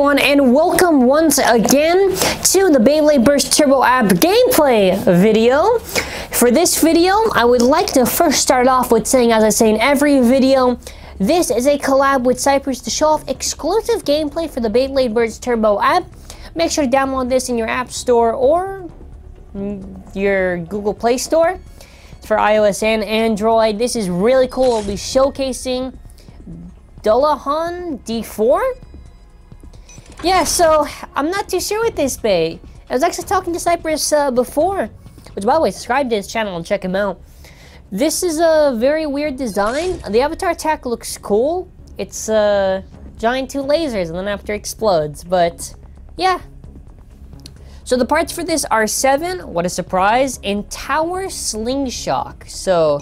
everyone, and welcome once again to the Beyblade Burst Turbo app gameplay video. For this video, I would like to first start off with saying, as I say in every video, this is a collab with Cyprus to show off exclusive gameplay for the Beyblade Burst Turbo app. Make sure to download this in your App Store or your Google Play Store for iOS and Android. This is really cool. We'll be showcasing Dullahan D4. Yeah, so I'm not too sure with this bay. I was actually talking to Cyprus before, which, by the way, subscribe to his channel and check him out. This is a very weird design. The avatar attack looks cool. It's giant two lasers and then after explodes, but yeah. So the parts for this are 7, what a surprise, and tower slingshot. So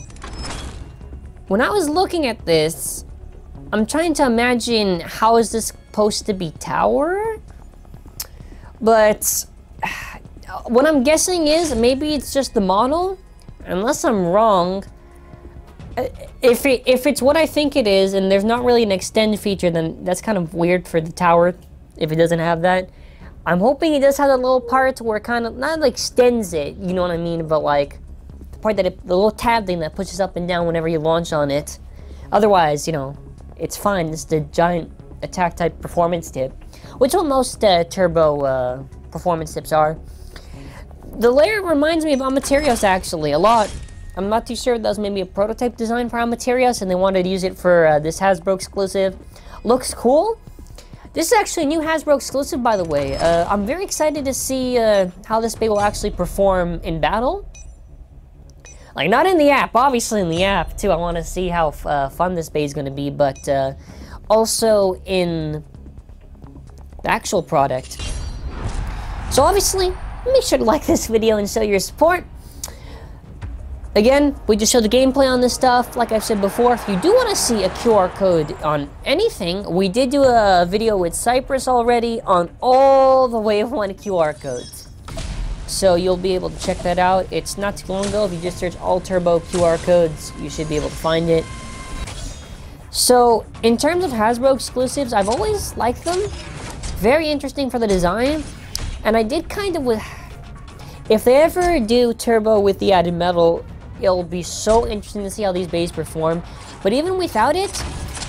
when I was looking at this, I'm trying to imagine how is this supposed to be tower? But what I'm guessing is maybe it's just the model. Unless I'm wrong, if it's what I think it is and there's not really an extend feature, then that's kind of weird for the tower if it doesn't have that. I'm hoping it does have that little part where it kind of not like extends it, you know what I mean, but like the part that the little tab thing that pushes up and down whenever you launch on it. Otherwise, you know, it's fine. It's the giant attack type performance tip, which what most turbo performance tips are. The layer reminds me of Amaterios actually a lot. I'm not too sure if that was maybe a prototype design for Amaterios and they wanted to use it for this HASBRO exclusive. Looks cool. This is actually a new HASBRO exclusive, by the way. I'm very excited to see how this bay will actually perform in battle. Like, not in the app, obviously in the app, too. I want to see how fun this bay is going to be, but also in the actual product. So, obviously, make sure to like this video and show your support. Again, we just showed the gameplay on this stuff. Like I've said before, if you do want to see a QR code on anything, we did do a video with Cyprus already on all the Wave 1 QR codes. So you'll be able to check that out. It's not too long ago. If you just search all turbo QR codes, you should be able to find it. So in terms of HASBRO exclusives, I've always liked them. Very interesting for the design. And I did kind of with... If they ever do turbo with the added metal, it'll be so interesting to see how these bays perform. But even without it,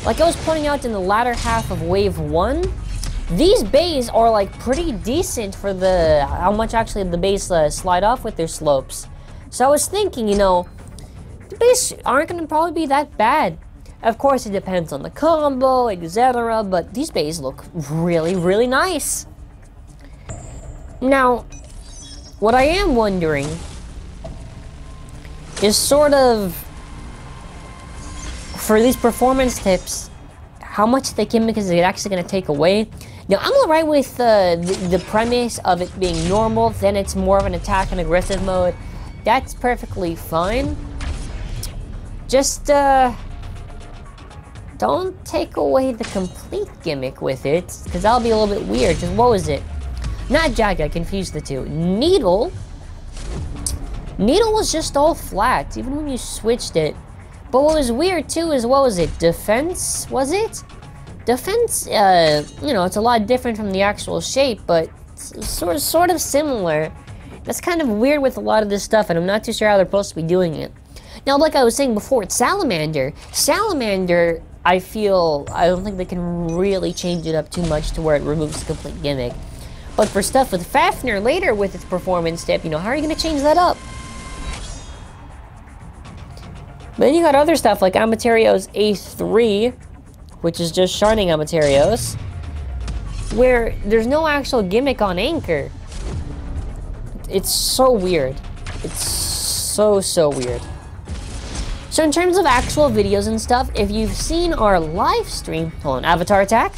like I was pointing out in the latter half of Wave 1, these bays are like pretty decent for the how much actually the bays slide off with their slopes. So I was thinking, you know, the bays aren't going to probably be that bad. Of course, it depends on the combo, etc. But these bays look really, really nice. Now, what I am wondering is sort of, for these performance tips, how much the gimmick is it actually going to take away. Now, I'm alright with the premise of it being normal, then it's more of an attack and aggressive mode. That's perfectly fine. Just, don't take away the complete gimmick with it, because that'll be a little bit weird. Just, what was it? Not Jag, I confused the two. Needle was just all flat, even when you switched it. But what was weird too is, what was it? Defense, was it? Defense, you know, it's a lot different from the actual shape, but it's sort of similar. That's kind of weird with a lot of this stuff, and I'm not too sure how they're supposed to be doing it. Now, like I was saying before, it's Salamander. Salamander, I don't think they can really change it up too much to where it removes the complete gimmick. But for stuff with Fafnir later with its performance tip, you know, how are you going to change that up? But then you got other stuff like Amaterios A3, which is just shining Amaterios, where there's no actual gimmick on anchor. It's so weird. It's so weird. So in terms of actual videos and stuff, if you've seen our live stream, hold on, avatar attack,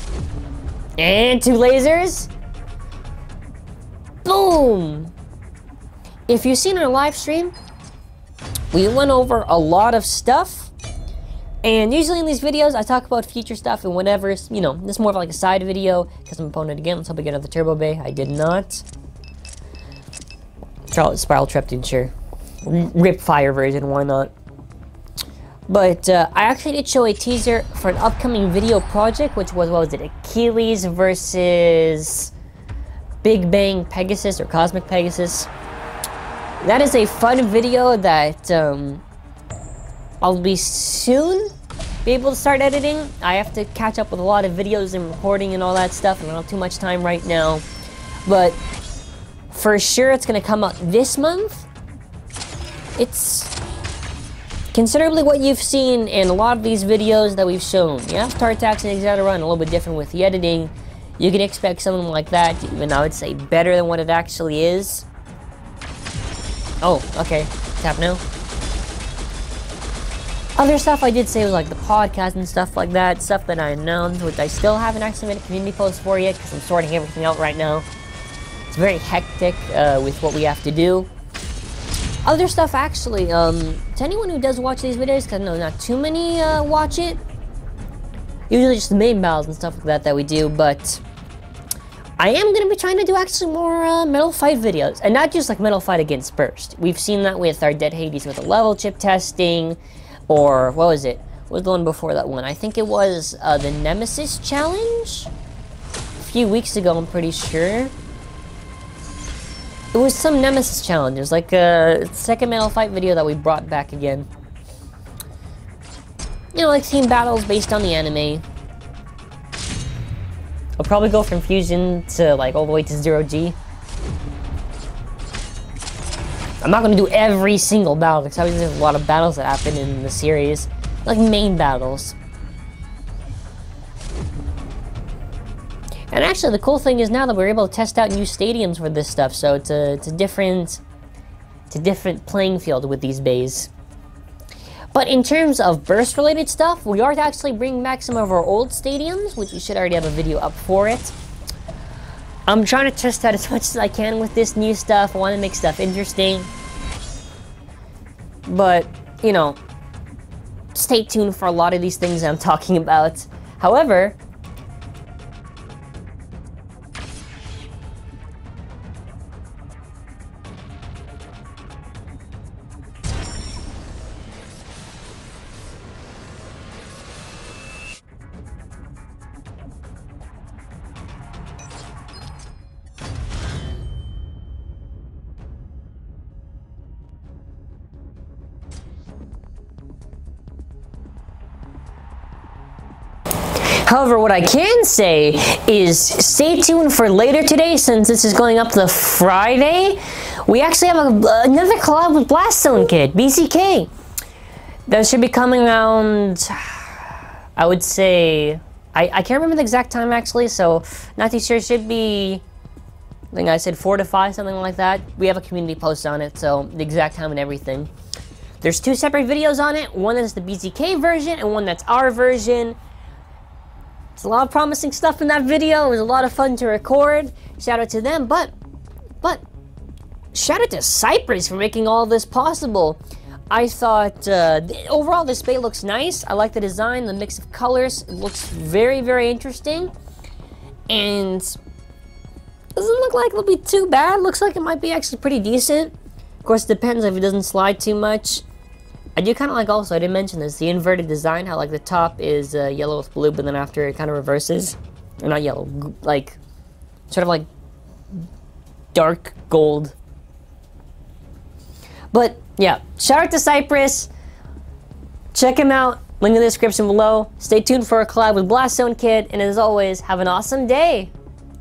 and 2 lasers, boom! If you've seen our live stream, we went over a lot of stuff, and usually in these videos I talk about future stuff and whatever, you know, this is more of like a side video, because I'm opponent again. Let's hope I get another turbo bay. I did not. Spiral Trap didn't sure. Rip Fire version, why not? But I actually did show a teaser for an upcoming video project, which was, what was it, Achilles versus Big Bang Pegasus, or Cosmic Pegasus. That is a fun video that I'll be soon be able to start editing. I have to catch up with a lot of videos and recording and all that stuff, and I don't have too much time right now. But for sure it's going to come out this month. It's considerably what you've seen in a lot of these videos that we've shown. Yeah, Tartax and etc. run a little bit different with the editing. You can expect something like that, even I would say better than what it actually is. Oh, okay. Tap now. Other stuff I did say was like the podcast and stuff like that. Stuff that I announced, which I still haven't actually made a community post for yet because I'm sorting everything out right now. It's very hectic with what we have to do. Other stuff actually, to anyone who does watch these videos, because no, not too many watch it. Usually just the main battles and stuff like that we do, but I am going to be trying to do actually more Metal Fight videos. And not just like Metal Fight against Burst. We've seen that with our Dead Hades with the level chip testing, or what was it? What was the one before that one? I think it was the Nemesis Challenge? A few weeks ago, I'm pretty sure. It was some Nemesis Challenge. It was like a second Metal Fight video that we brought back again. You know, like team battles based on the anime. I'll probably go from Fusion to like all the way to 0G. I'm not gonna do every single battle because obviously there's a lot of battles that happen in the series. Like main battles. And actually the cool thing is now that we're able to test out new stadiums for this stuff, so it's a different playing field with these bays. But in terms of burst related stuff, we are actually bringing back some of our old stadiums, which we should already have a video up for it. I'm trying to test out as much as I can with this new stuff. I want to make stuff interesting. But, you know, stay tuned for a lot of these things I'm talking about. However, what I can say is stay tuned for later today, since this is going up the Friday. We actually have another collab with Blast Zone Kid, BCK. That should be coming around, I would say, I can't remember the exact time actually, so not too sure. It should be, I think I said 4 to 5, something like that. We have a community post on it, so the exact time and everything. There's 2 separate videos on it. One is the BCK version and one that's our version. It's a lot of promising stuff in that video. It was a lot of fun to record. Shout out to them, but shout out to Cyprus for making all this possible. I thought overall this bay looks nice. I like the design, the mix of colors. It looks very, very interesting, and doesn't look like it'll be too bad. Looks like it might be actually pretty decent. Of course, it depends if it doesn't slide too much. I do kind of like, also, I didn't mention this, the inverted design, how like the top is yellow with blue, but then after it kind of reverses. Or not yellow, like, sort of like dark gold. But, yeah, shout out to Cyprus. Check him out, link in the description below. Stay tuned for a collab with Blast Zone Kid, and as always, have an awesome day.